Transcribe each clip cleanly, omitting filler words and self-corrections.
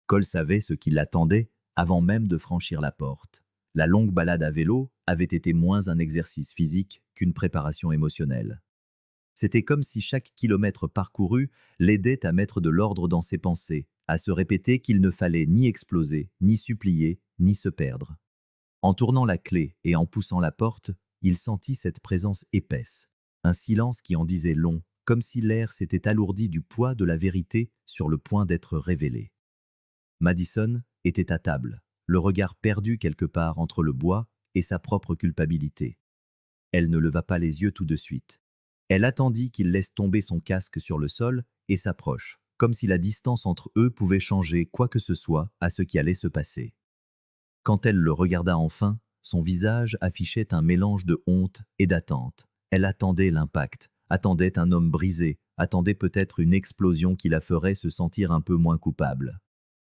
Cole savait ce qui l'attendait avant même de franchir la porte. La longue balade à vélo avait été moins un exercice physique qu'une préparation émotionnelle. C'était comme si chaque kilomètre parcouru l'aidait à mettre de l'ordre dans ses pensées, à se répéter qu'il ne fallait ni exploser, ni supplier, ni se perdre. En tournant la clé et en poussant la porte, il sentit cette présence épaisse, un silence qui en disait long, comme si l'air s'était alourdi du poids de la vérité sur le point d'être révélée. Madison était à table, le regard perdu quelque part entre le bois et sa propre culpabilité. Elle ne leva pas les yeux tout de suite. Elle attendit qu'il laisse tomber son casque sur le sol et s'approche, comme si la distance entre eux pouvait changer quoi que ce soit à ce qui allait se passer. Quand elle le regarda enfin, son visage affichait un mélange de honte et d'attente. Elle attendait l'impact, attendait un homme brisé, attendait peut-être une explosion qui la ferait se sentir un peu moins coupable.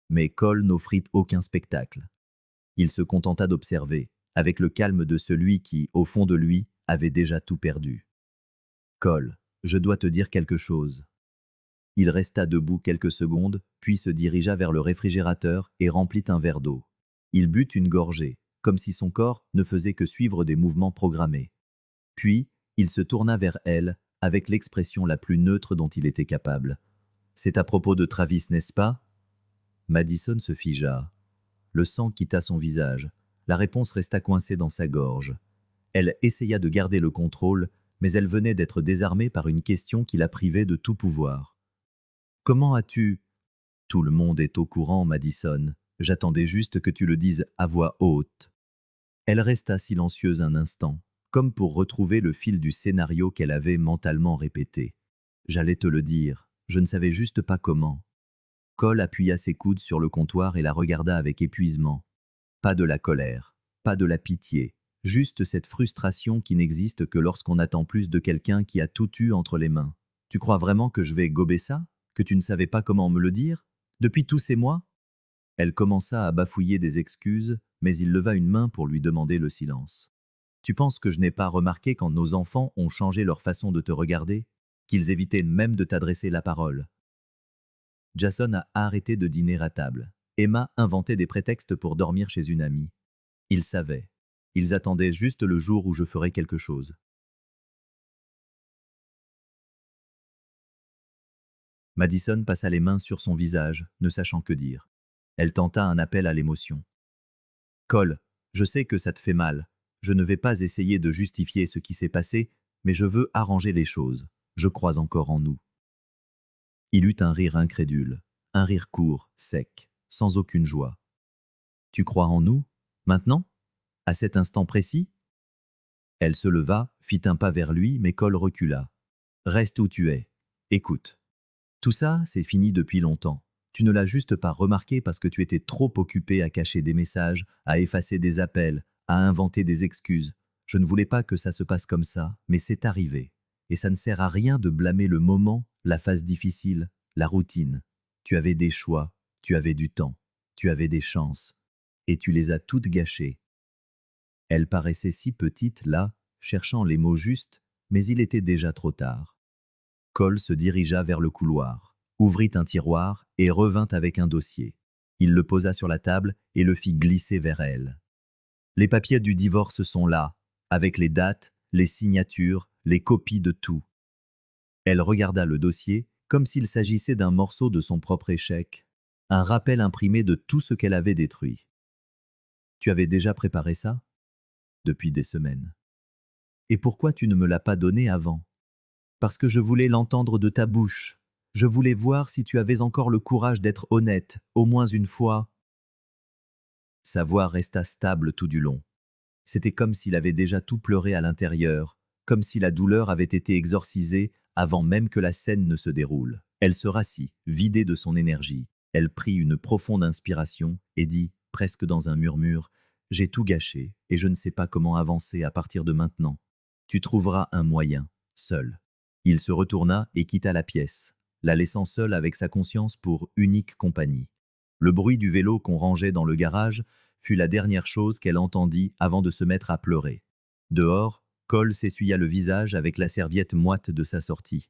Mais Cole n'offrit aucun spectacle. Il se contenta d'observer, avec le calme de celui qui, au fond de lui, avait déjà tout perdu. « Cole, je dois te dire quelque chose. » Il resta debout quelques secondes, puis se dirigea vers le réfrigérateur et remplit un verre d'eau. Il but une gorgée, comme si son corps ne faisait que suivre des mouvements programmés. Puis, il se tourna vers elle, avec l'expression la plus neutre dont il était capable. « C'est à propos de Travis, n'est-ce pas ?» Madison se figea. Le sang quitta son visage. La réponse resta coincée dans sa gorge. Elle essaya de garder le contrôle, mais elle venait d'être désarmée par une question qui la privait de tout pouvoir. « Comment as-tu… » « Tout le monde est au courant, Madison. J'attendais juste que tu le dises à voix haute. » Elle resta silencieuse un instant, comme pour retrouver le fil du scénario qu'elle avait mentalement répété. « J'allais te le dire, je ne savais juste pas comment. » Cole appuya ses coudes sur le comptoir et la regarda avec épuisement. Pas de la colère, pas de la pitié, juste cette frustration qui n'existe que lorsqu'on attend plus de quelqu'un qui a tout eu entre les mains. « Tu crois vraiment que je vais gober ça? Que tu ne savais pas comment me le dire? Depuis tous ces mois ?» Elle commença à bafouiller des excuses, mais il leva une main pour lui demander le silence. « Tu penses que je n'ai pas remarqué quand nos enfants ont changé leur façon de te regarder? Qu'ils évitaient même de t'adresser la parole? » Jason a arrêté de dîner à table. Emma inventait des prétextes pour dormir chez une amie. Ils savaient. Ils attendaient juste le jour où je ferais quelque chose. Madison passa les mains sur son visage, ne sachant que dire. Elle tenta un appel à l'émotion. « Cole, je sais que ça te fait mal. Je ne vais pas essayer de justifier ce qui s'est passé, mais je veux arranger les choses. Je crois encore en nous. » Il eut un rire incrédule, un rire court, sec, sans aucune joie. « Tu crois en nous? Maintenant? À cet instant précis ?» Elle se leva, fit un pas vers lui, mais Cole recula. « Reste où tu es. Écoute. Tout ça, c'est fini depuis longtemps. Tu ne l'as juste pas remarqué parce que tu étais trop occupé à cacher des messages, à effacer des appels, à inventer des excuses. Je ne voulais pas que ça se passe comme ça, mais c'est arrivé. Et ça ne sert à rien de blâmer le moment, la phase difficile, la routine. Tu avais des choix, tu avais du temps, tu avais des chances. Et tu les as toutes gâchées. » Elle paraissait si petite là, cherchant les mots justes, mais il était déjà trop tard. Cole se dirigea vers le couloir, ouvrit un tiroir et revint avec un dossier. Il le posa sur la table et le fit glisser vers elle. « Les papiers du divorce sont là, avec les dates, les signatures, les copies de tout. » Elle regarda le dossier comme s'il s'agissait d'un morceau de son propre échec, un rappel imprimé de tout ce qu'elle avait détruit. « Tu avais déjà préparé ça ? » ?»« Depuis des semaines. »« Et pourquoi tu ne me l'as pas donné avant ? » ?»« Parce que je voulais l'entendre de ta bouche. Je voulais voir si tu avais encore le courage d'être honnête, au moins une fois. » Sa voix resta stable tout du long. C'était comme s'il avait déjà tout pleuré à l'intérieur, comme si la douleur avait été exorcisée avant même que la scène ne se déroule. Elle se rassit, vidée de son énergie. Elle prit une profonde inspiration et dit, presque dans un murmure, « J'ai tout gâché et je ne sais pas comment avancer à partir de maintenant. Tu trouveras un moyen, seul. » Il se retourna et quitta la pièce, la laissant seule avec sa conscience pour unique compagnie. Le bruit du vélo qu'on rangeait dans le garage fut la dernière chose qu'elle entendit avant de se mettre à pleurer. Dehors, Cole s'essuya le visage avec la serviette moite de sa sortie.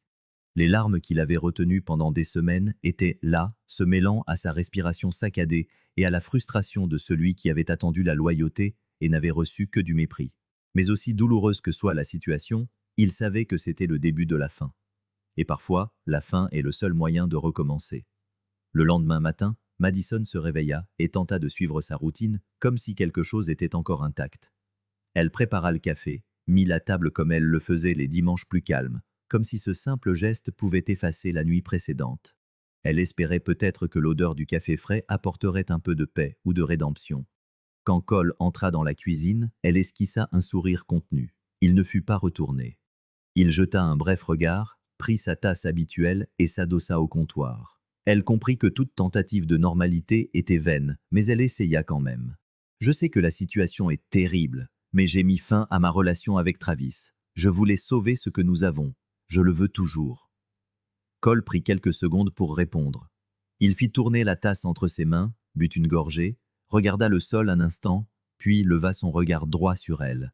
Les larmes qu'il avait retenues pendant des semaines étaient là, se mêlant à sa respiration saccadée et à la frustration de celui qui avait attendu la loyauté et n'avait reçu que du mépris. Mais aussi douloureuse que soit la situation, il savait que c'était le début de la fin. Et parfois, la fin est le seul moyen de recommencer. Le lendemain matin, Madison se réveilla et tenta de suivre sa routine, comme si quelque chose était encore intact. Elle prépara le café, mit la table comme elle le faisait les dimanches plus calmes, comme si ce simple geste pouvait effacer la nuit précédente. Elle espérait peut-être que l'odeur du café frais apporterait un peu de paix ou de rédemption. Quand Cole entra dans la cuisine, elle esquissa un sourire contenu. Il ne fut pas retourné. Il jeta un bref regard, prit sa tasse habituelle et s'adossa au comptoir. Elle comprit que toute tentative de normalité était vaine, mais elle essaya quand même. « Je sais que la situation est terrible, mais j'ai mis fin à ma relation avec Travis. Je voulais sauver ce que nous avons. Je le veux toujours. » Cole prit quelques secondes pour répondre. Il fit tourner la tasse entre ses mains, but une gorgée, regarda le sol un instant, puis leva son regard droit sur elle.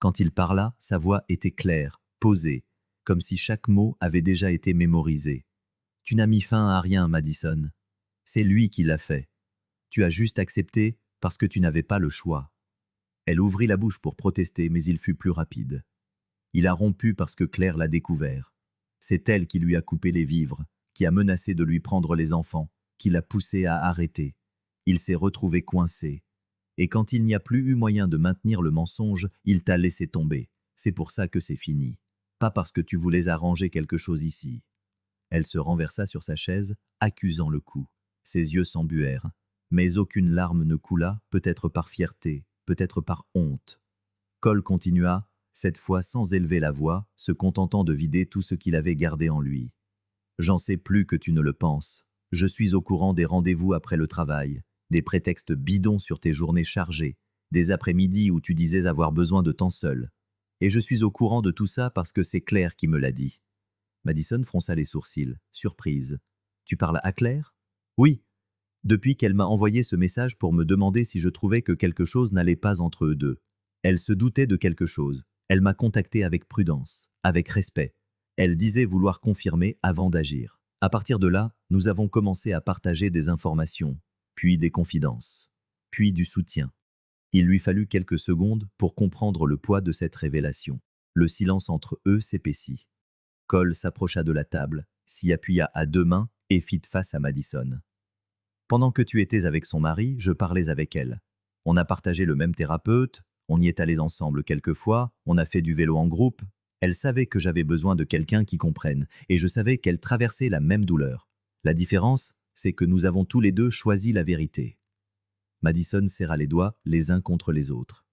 Quand il parla, sa voix était claire, posée, comme si chaque mot avait déjà été mémorisé. « Tu n'as mis fin à rien, Madison. C'est lui qui l'a fait. Tu as juste accepté parce que tu n'avais pas le choix. » Elle ouvrit la bouche pour protester, mais il fut plus rapide. Il a rompu parce que Claire l'a découvert. C'est elle qui lui a coupé les vivres, qui a menacé de lui prendre les enfants, qui l'a poussé à arrêter. Il s'est retrouvé coincé. Et quand il n'y a plus eu moyen de maintenir le mensonge, il t'a laissé tomber. C'est pour ça que c'est fini. Pas parce que tu voulais arranger quelque chose ici. Elle se renversa sur sa chaise, accusant le coup. Ses yeux s'embuèrent. Mais aucune larme ne coula, peut-être par fierté, peut-être par honte. Cole continua, cette fois sans élever la voix, se contentant de vider tout ce qu'il avait gardé en lui. « J'en sais plus que tu ne le penses. Je suis au courant des rendez-vous après le travail, des prétextes bidons sur tes journées chargées, des après-midi où tu disais avoir besoin de temps seul. Et je suis au courant de tout ça parce que c'est Claire qui me l'a dit. » Madison fronça les sourcils, surprise. « Tu parles à Claire ?»« Oui. Depuis qu'elle m'a envoyé ce message pour me demander si je trouvais que quelque chose n'allait pas entre eux deux. Elle se doutait de quelque chose. Elle m'a contacté avec prudence, avec respect. Elle disait vouloir confirmer avant d'agir. À partir de là, nous avons commencé à partager des informations, puis des confidences, puis du soutien. » Il lui fallut quelques secondes pour comprendre le poids de cette révélation. Le silence entre eux s'épaissit. Cole s'approcha de la table, s'y appuya à deux mains et fit face à Madison. « Pendant que tu étais avec son mari, je parlais avec elle. On a partagé le même thérapeute, on y est allés ensemble quelques fois, on a fait du vélo en groupe. Elle savait que j'avais besoin de quelqu'un qui comprenne, et je savais qu'elle traversait la même douleur. La différence, c'est que nous avons tous les deux choisi la vérité. » Madison serra les doigts les uns contre les autres.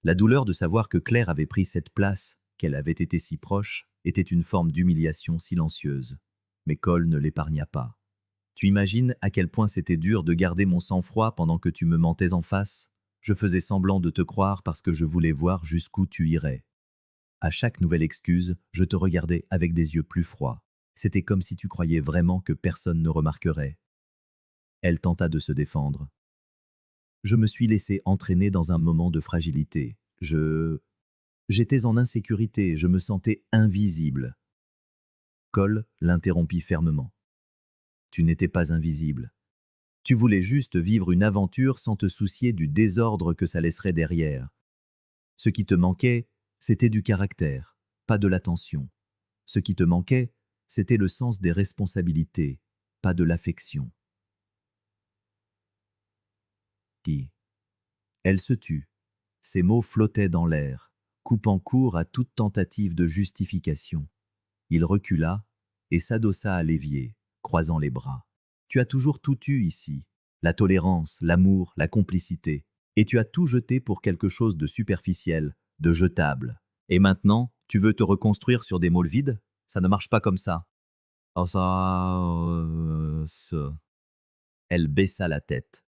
La douleur de savoir que Claire avait pris cette place, qu'elle avait été si proche, était une forme d'humiliation silencieuse. Mais Cole ne l'épargna pas. « Tu imagines à quel point c'était dur de garder mon sang-froid pendant que tu me mentais en face ? Je faisais semblant de te croire parce que je voulais voir jusqu'où tu irais. À chaque nouvelle excuse, je te regardais avec des yeux plus froids. C'était comme si tu croyais vraiment que personne ne remarquerait. » Elle tenta de se défendre. « Je me suis laissé entraîner dans un moment de fragilité. J'étais en insécurité, je me sentais invisible. » Cole l'interrompit fermement. « Tu n'étais pas invisible. Tu voulais juste vivre une aventure sans te soucier du désordre que ça laisserait derrière. Ce qui te manquait, c'était du caractère, pas de l'attention. Ce qui te manquait, c'était le sens des responsabilités, pas de l'affection. » Elle se tut. Ses mots flottaient dans l'air, coupant court à toute tentative de justification. Il recula et s'adossa à l'évier, croisant les bras. « Tu as toujours tout eu ici, la tolérance, l'amour, la complicité. Et tu as tout jeté pour quelque chose de superficiel, de jetable. Et maintenant, tu veux te reconstruire sur des môles vides? Ça ne marche pas comme ça. » Oh ça... Elle baissa la tête.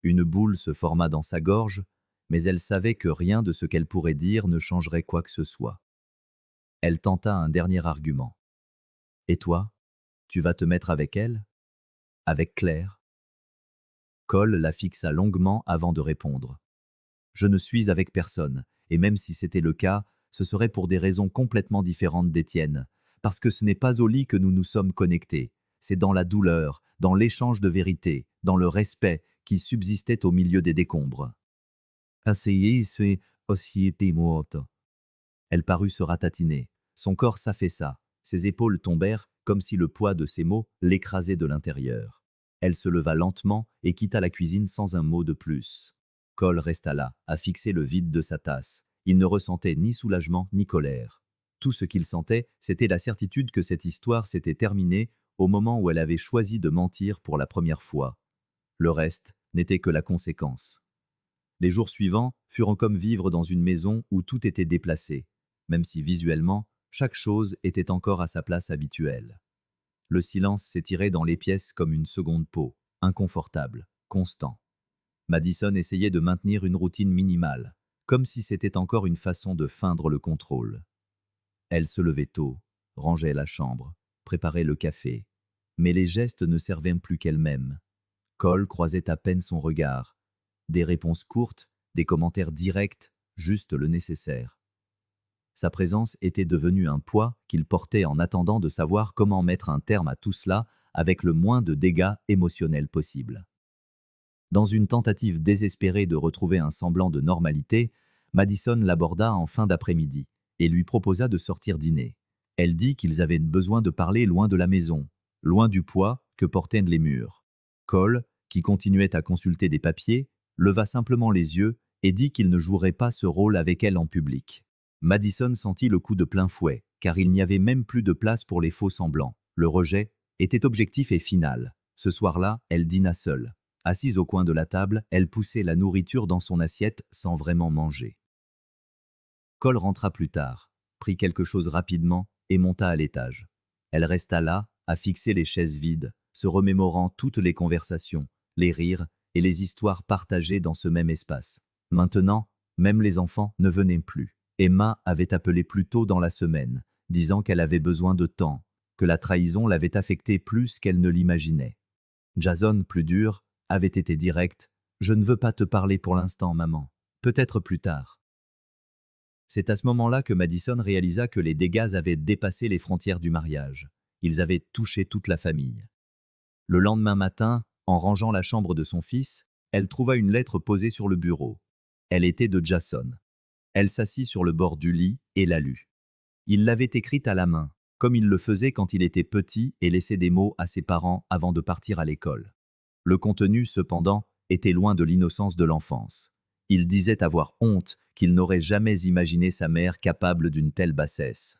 Une boule se forma dans sa gorge, mais elle savait que rien de ce qu'elle pourrait dire ne changerait quoi que ce soit. Elle tenta un dernier argument. « Et toi, tu vas te mettre avec elle? Avec Claire ?» Cole la fixa longuement avant de répondre. « Je ne suis avec personne, et même si c'était le cas, ce serait pour des raisons complètement différentes des tiennes. parce que ce n'est pas au lit que nous nous sommes connectés. C'est dans la douleur, dans l'échange de vérité, dans le respect qui subsistait au milieu des décombres. Asseyez, c'est aussi morte. Elle parut se ratatiner. Son corps s'affaissa. Ses épaules tombèrent comme si le poids de ses mots l'écrasait de l'intérieur. Elle se leva lentement et quitta la cuisine sans un mot de plus. Cole resta là, à fixer le vide de sa tasse. Il ne ressentait ni soulagement ni colère. Tout ce qu'il sentait, c'était la certitude que cette histoire s'était terminée au moment où elle avait choisi de mentir pour la première fois. Le reste n'était que la conséquence. Les jours suivants furent comme vivre dans une maison où tout était déplacé, même si visuellement, chaque chose était encore à sa place habituelle. Le silence s'étirait dans les pièces comme une seconde peau, inconfortable, constant. Madison essayait de maintenir une routine minimale, comme si c'était encore une façon de feindre le contrôle. Elle se levait tôt, rangeait la chambre, préparait le café. Mais les gestes ne servaient plus qu'elle-même. Cole croisait à peine son regard. Des réponses courtes, des commentaires directs, juste le nécessaire. Sa présence était devenue un poids qu'il portait en attendant de savoir comment mettre un terme à tout cela avec le moins de dégâts émotionnels possible. Dans une tentative désespérée de retrouver un semblant de normalité, Madison l'aborda en fin d'après-midi et lui proposa de sortir dîner. Elle dit qu'ils avaient besoin de parler loin de la maison, loin du poids que portaient les murs. Cole, qui continuait à consulter des papiers, leva simplement les yeux et dit qu'il ne jouerait pas ce rôle avec elle en public. Madison sentit le coup de plein fouet, car il n'y avait même plus de place pour les faux semblants. Le rejet était objectif et final. Ce soir-là, elle dîna seule. Assise au coin de la table, elle poussait la nourriture dans son assiette sans vraiment manger. Cole rentra plus tard, prit quelque chose rapidement et monta à l'étage. Elle resta là, à fixer les chaises vides, se remémorant toutes les conversations, les rires et les histoires partagées dans ce même espace. Maintenant, même les enfants ne venaient plus. Emma avait appelé plus tôt dans la semaine, disant qu'elle avait besoin de temps, que la trahison l'avait affectée plus qu'elle ne l'imaginait. Jason, plus dur, avait été direct. « Je ne veux pas te parler pour l'instant, maman. Peut-être plus tard. » C'est à ce moment-là que Madison réalisa que les dégâts avaient dépassé les frontières du mariage. Ils avaient touché toute la famille. Le lendemain matin, en rangeant la chambre de son fils, elle trouva une lettre posée sur le bureau. Elle était de Jason. Elle s'assit sur le bord du lit et la lut. Il l'avait écrite à la main, comme il le faisait quand il était petit et laissait des mots à ses parents avant de partir à l'école. Le contenu, cependant, était loin de l'innocence de l'enfance. Il disait avoir honte qu'il n'aurait jamais imaginé sa mère capable d'une telle bassesse.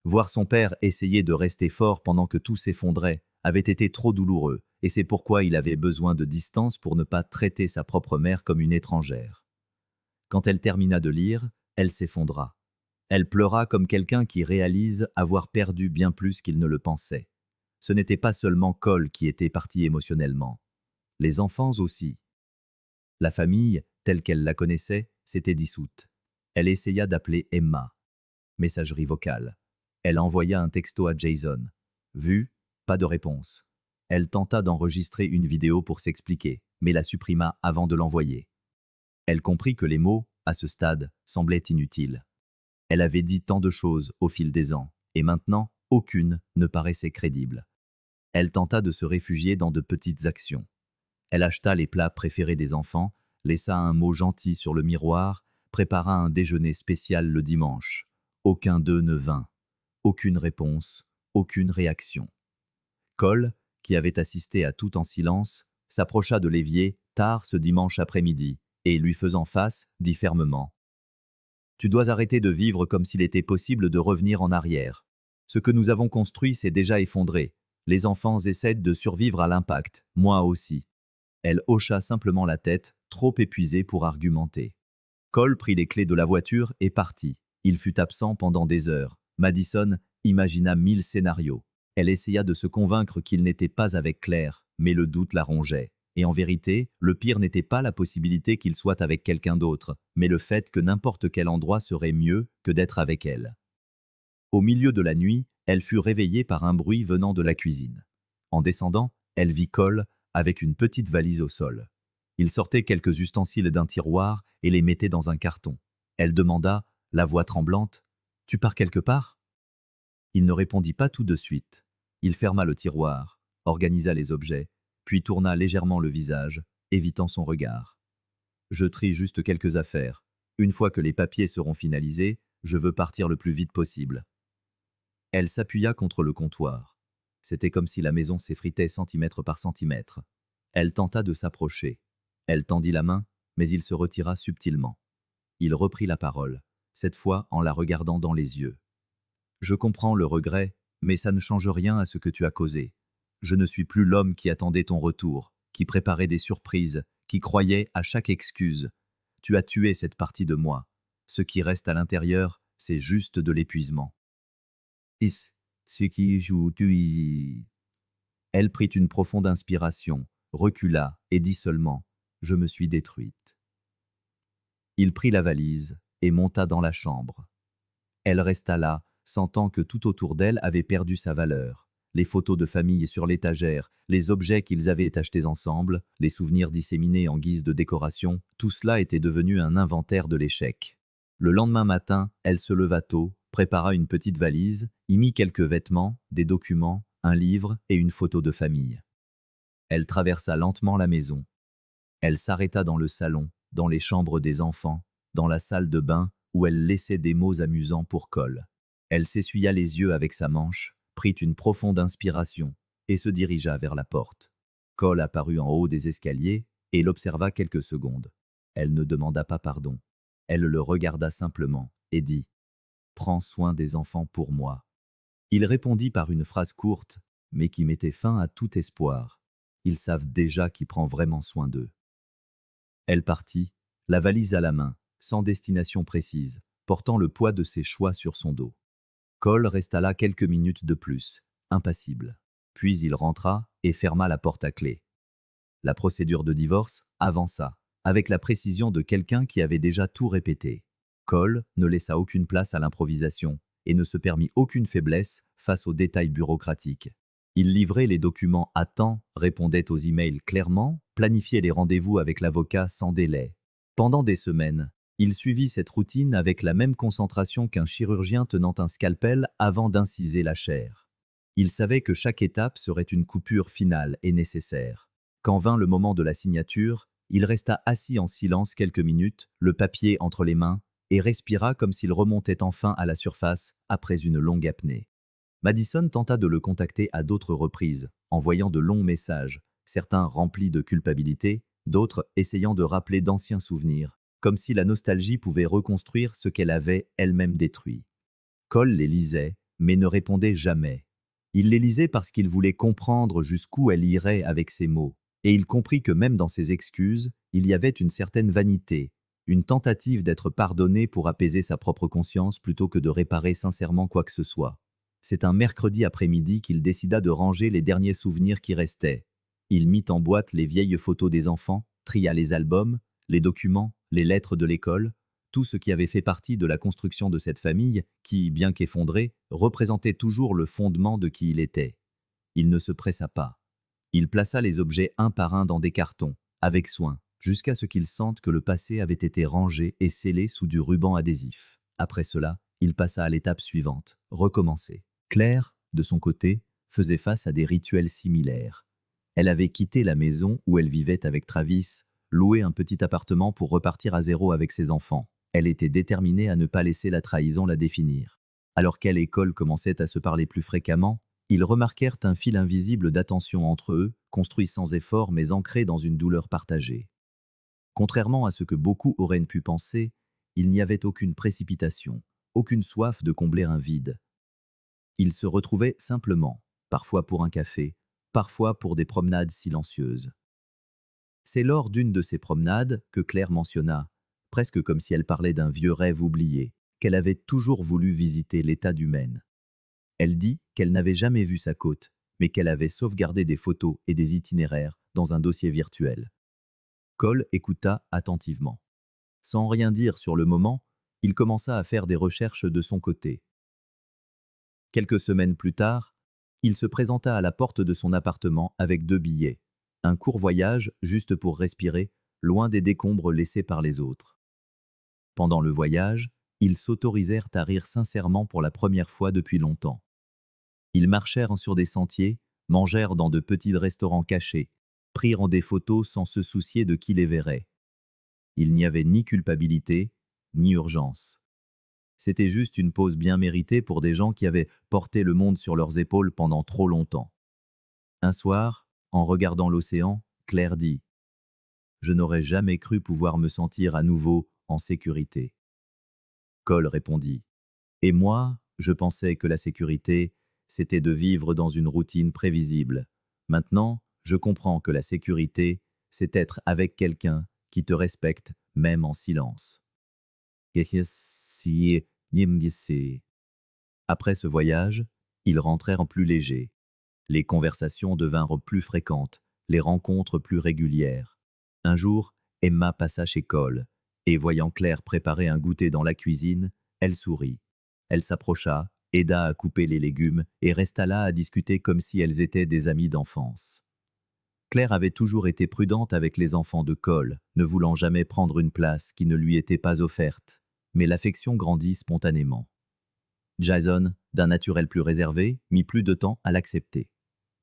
Voir son père essayer de rester fort pendant que tout s'effondrait avait été trop douloureux, et c'est pourquoi il avait besoin de distance pour ne pas traiter sa propre mère comme une étrangère. Quand elle termina de lire, elle s'effondra. Elle pleura comme quelqu'un qui réalise avoir perdu bien plus qu'il ne le pensait. Ce n'était pas seulement Cole qui était parti émotionnellement. Les enfants aussi. La famille, telle qu'elle la connaissait, s'était dissoute. Elle essaya d'appeler Emma. Messagerie vocale. Elle envoya un texto à Jason. Vu, pas de réponse. Elle tenta d'enregistrer une vidéo pour s'expliquer, mais la supprima avant de l'envoyer. Elle comprit que les mots, à ce stade, semblaient inutiles. Elle avait dit tant de choses au fil des ans, et maintenant, aucune ne paraissait crédible. Elle tenta de se réfugier dans de petites actions. Elle acheta les plats préférés des enfants, laissa un mot gentil sur le miroir, prépara un déjeuner spécial le dimanche. Aucun d'eux ne vint. Aucune réponse, aucune réaction. Cole, qui avait assisté à tout en silence, s'approcha de l'évier tard ce dimanche après-midi, et lui faisant face, dit fermement : « Tu dois arrêter de vivre comme s'il était possible de revenir en arrière. Ce que nous avons construit s'est déjà effondré. Les enfants essaient de survivre à l'impact, moi aussi. » Elle hocha simplement la tête, trop épuisée pour argumenter. Cole prit les clés de la voiture et partit. Il fut absent pendant des heures. Madison imagina 1000 scénarios. Elle essaya de se convaincre qu'il n'était pas avec Claire, mais le doute la rongeait. Et en vérité, le pire n'était pas la possibilité qu'il soit avec quelqu'un d'autre, mais le fait que n'importe quel endroit serait mieux que d'être avec elle. Au milieu de la nuit, elle fut réveillée par un bruit venant de la cuisine. En descendant, elle vit Cole avec une petite valise au sol. Il sortait quelques ustensiles d'un tiroir et les mettait dans un carton. Elle demanda, la voix tremblante : « Tu pars quelque part ? Il ne répondit pas tout de suite. Il ferma le tiroir, organisa les objets, puis tourna légèrement le visage, évitant son regard. Je trie juste quelques affaires. Une fois que les papiers seront finalisés, je veux partir le plus vite possible. Elle s'appuya contre le comptoir. C'était comme si la maison s'effritait centimètre par centimètre. Elle tenta de s'approcher. Elle tendit la main, mais il se retira subtilement. Il reprit la parole, cette fois en la regardant dans les yeux. Je comprends le regret, mais ça ne change rien à ce que tu as causé. Je ne suis plus l'homme qui attendait ton retour, qui préparait des surprises, qui croyait à chaque excuse. Tu as tué cette partie de moi. Ce qui reste à l'intérieur, c'est juste de l'épuisement. Elle prit une profonde inspiration, recula et dit seulement « Je me suis détruite ». Il prit la valise et monta dans la chambre. Elle resta là, sentant que tout autour d'elle avait perdu sa valeur. Les photos de famille sur l'étagère, les objets qu'ils avaient achetés ensemble, les souvenirs disséminés en guise de décoration, tout cela était devenu un inventaire de l'échec. Le lendemain matin, elle se leva tôt, prépara une petite valise, y mit quelques vêtements, des documents, un livre et une photo de famille. Elle traversa lentement la maison. Elle s'arrêta dans le salon, dans les chambres des enfants, dans la salle de bain où elle laissait des mots amusants pour Cole. Elle s'essuya les yeux avec sa manche, prit une profonde inspiration et se dirigea vers la porte. Cole apparut en haut des escaliers et l'observa quelques secondes. Elle ne demanda pas pardon. Elle le regarda simplement et dit « Prends soin des enfants pour moi ». Il répondit par une phrase courte, mais qui mettait fin à tout espoir. Ils savent déjà qui prend vraiment soin d'eux. Elle partit, la valise à la main, sans destination précise, portant le poids de ses choix sur son dos. Cole resta là quelques minutes de plus, impassible. Puis il rentra et ferma la porte à clé. La procédure de divorce avança, avec la précision de quelqu'un qui avait déjà tout répété. Cole ne laissa aucune place à l'improvisation et ne se permit aucune faiblesse face aux détails bureaucratiques. Il livrait les documents à temps, répondait aux emails clairement, planifiait les rendez-vous avec l'avocat sans délai. Pendant des semaines, il suivit cette routine avec la même concentration qu'un chirurgien tenant un scalpel avant d'inciser la chair. Il savait que chaque étape serait une coupure finale et nécessaire. Quand vint le moment de la signature, il resta assis en silence quelques minutes, le papier entre les mains, et respira comme s'il remontait enfin à la surface après une longue apnée. Madison tenta de le contacter à d'autres reprises, envoyant de longs messages, certains remplis de culpabilité, d'autres essayant de rappeler d'anciens souvenirs, comme si la nostalgie pouvait reconstruire ce qu'elle avait elle-même détruit. Cole les lisait, mais ne répondait jamais. Il les lisait parce qu'il voulait comprendre jusqu'où elle irait avec ses mots, et il comprit que même dans ses excuses, il y avait une certaine vanité, une tentative d'être pardonné pour apaiser sa propre conscience plutôt que de réparer sincèrement quoi que ce soit. C'est un mercredi après-midi qu'il décida de ranger les derniers souvenirs qui restaient. Il mit en boîte les vieilles photos des enfants, tria les albums, les documents, les lettres de l'école, tout ce qui avait fait partie de la construction de cette famille qui, bien qu'effondrée, représentait toujours le fondement de qui il était. Il ne se pressa pas. Il plaça les objets un par un dans des cartons, avec soin, jusqu'à ce qu'il sente que le passé avait été rangé et scellé sous du ruban adhésif. Après cela, il passa à l'étape suivante, recommencer. Claire, de son côté, faisait face à des rituels similaires. Elle avait quitté la maison où elle vivait avec Travis, loué un petit appartement pour repartir à zéro avec ses enfants. Elle était déterminée à ne pas laisser la trahison la définir. Alors qu'elle et Cole commençaient à se parler plus fréquemment, ils remarquèrent un fil invisible d'attention entre eux, construit sans effort mais ancré dans une douleur partagée. Contrairement à ce que beaucoup auraient pu penser, il n'y avait aucune précipitation, aucune soif de combler un vide. Ils se retrouvaient simplement, parfois pour un café, parfois pour des promenades silencieuses. C'est lors d'une de ces promenades que Claire mentionna, presque comme si elle parlait d'un vieux rêve oublié, qu'elle avait toujours voulu visiter l'État du Maine. Elle dit qu'elle n'avait jamais vu sa côte, mais qu'elle avait sauvegardé des photos et des itinéraires dans un dossier virtuel. Cole écouta attentivement. Sans rien dire sur le moment, il commença à faire des recherches de son côté. Quelques semaines plus tard, il se présenta à la porte de son appartement avec 2 billets. Un court voyage juste pour respirer, loin des décombres laissés par les autres. Pendant le voyage, ils s'autorisèrent à rire sincèrement pour la première fois depuis longtemps. Ils marchèrent sur des sentiers, mangèrent dans de petits restaurants cachés, prirent des photos sans se soucier de qui les verrait. Il n'y avait ni culpabilité, ni urgence. C'était juste une pause bien méritée pour des gens qui avaient porté le monde sur leurs épaules pendant trop longtemps. Un soir, en regardant l'océan, Claire dit « Je n'aurais jamais cru pouvoir me sentir à nouveau en sécurité. » Cole répondit « Et moi, je pensais que la sécurité, c'était de vivre dans une routine prévisible. Maintenant, je comprends que la sécurité, c'est être avec quelqu'un qui te respecte, même en silence. » Après ce voyage, ils rentrèrent plus légers. Les conversations devinrent plus fréquentes, les rencontres plus régulières. Un jour, Emma passa chez Cole, et voyant Claire préparer un goûter dans la cuisine, elle sourit. Elle s'approcha, aida à couper les légumes et resta là à discuter comme si elles étaient des amies d'enfance. Claire avait toujours été prudente avec les enfants de Cole, ne voulant jamais prendre une place qui ne lui était pas offerte, mais l'affection grandit spontanément. Jason, d'un naturel plus réservé, mit plus de temps à l'accepter.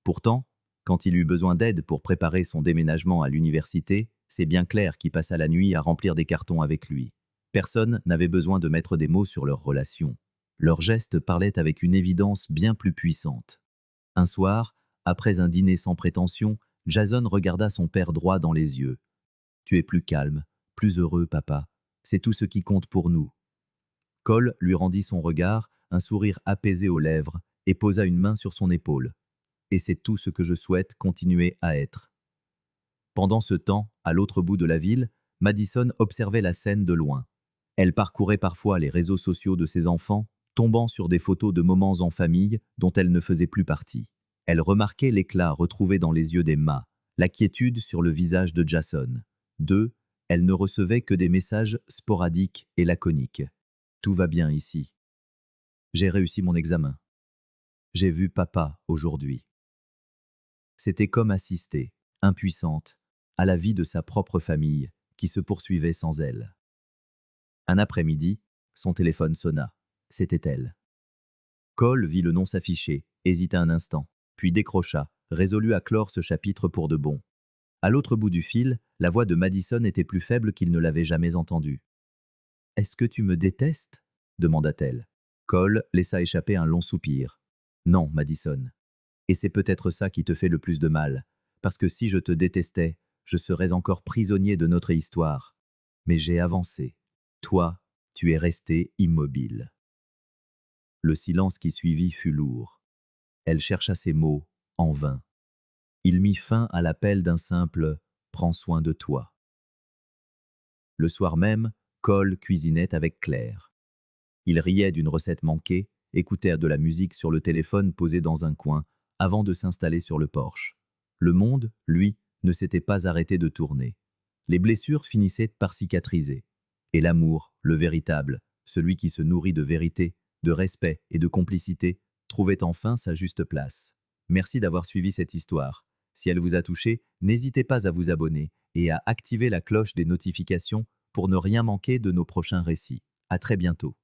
Pourtant, quand il eut besoin d'aide pour préparer son déménagement à l'université, c'est bien Claire qui passa la nuit à remplir des cartons avec lui. Personne n'avait besoin de mettre des mots sur leur relation. Leurs gestes parlaient avec une évidence bien plus puissante. Un soir, après un dîner sans prétention, Jason regarda son père droit dans les yeux. « Tu es plus calme, plus heureux, papa. C'est tout ce qui compte pour nous. » Cole lui rendit son regard, un sourire apaisé aux lèvres, et posa une main sur son épaule. « Et c'est tout ce que je souhaite continuer à être. » Pendant ce temps, à l'autre bout de la ville, Madison observait la scène de loin. Elle parcourait parfois les réseaux sociaux de ses enfants, tombant sur des photos de moments en famille dont elle ne faisait plus partie. Elle remarquait l'éclat retrouvé dans les yeux d'Emma, la quiétude sur le visage de Jason. Elle ne recevait que des messages sporadiques et laconiques. « Tout va bien ici. J'ai réussi mon examen. J'ai vu papa aujourd'hui. » C'était comme assister, impuissante, à la vie de sa propre famille qui se poursuivait sans elle. Un après-midi, son téléphone sonna. C'était elle. Cole vit le nom s'afficher, hésita un instant, puis décrocha, résolu à clore ce chapitre pour de bon. À l'autre bout du fil, la voix de Madison était plus faible qu'il ne l'avait jamais entendue. « Est-ce que tu me détestes ?» demanda-t-elle. Cole laissa échapper un long soupir. « Non, Madison. Et c'est peut-être ça qui te fait le plus de mal, parce que si je te détestais, je serais encore prisonnier de notre histoire. Mais j'ai avancé. Toi, tu es resté immobile. » Le silence qui suivit fut lourd. Elle chercha ses mots, en vain. Il mit fin à l'appel d'un simple « Prends soin de toi ». Le soir même, Cole cuisinait avec Claire. Ils riaient d'une recette manquée, écoutèrent de la musique sur le téléphone posé dans un coin, avant de s'installer sur le porche. Le monde, lui, ne s'était pas arrêté de tourner. Les blessures finissaient par cicatriser. Et l'amour, le véritable, celui qui se nourrit de vérité, de respect et de complicité, trouvait enfin sa juste place. Merci d'avoir suivi cette histoire. Si elle vous a touché, n'hésitez pas à vous abonner et à activer la cloche des notifications pour ne rien manquer de nos prochains récits. À très bientôt.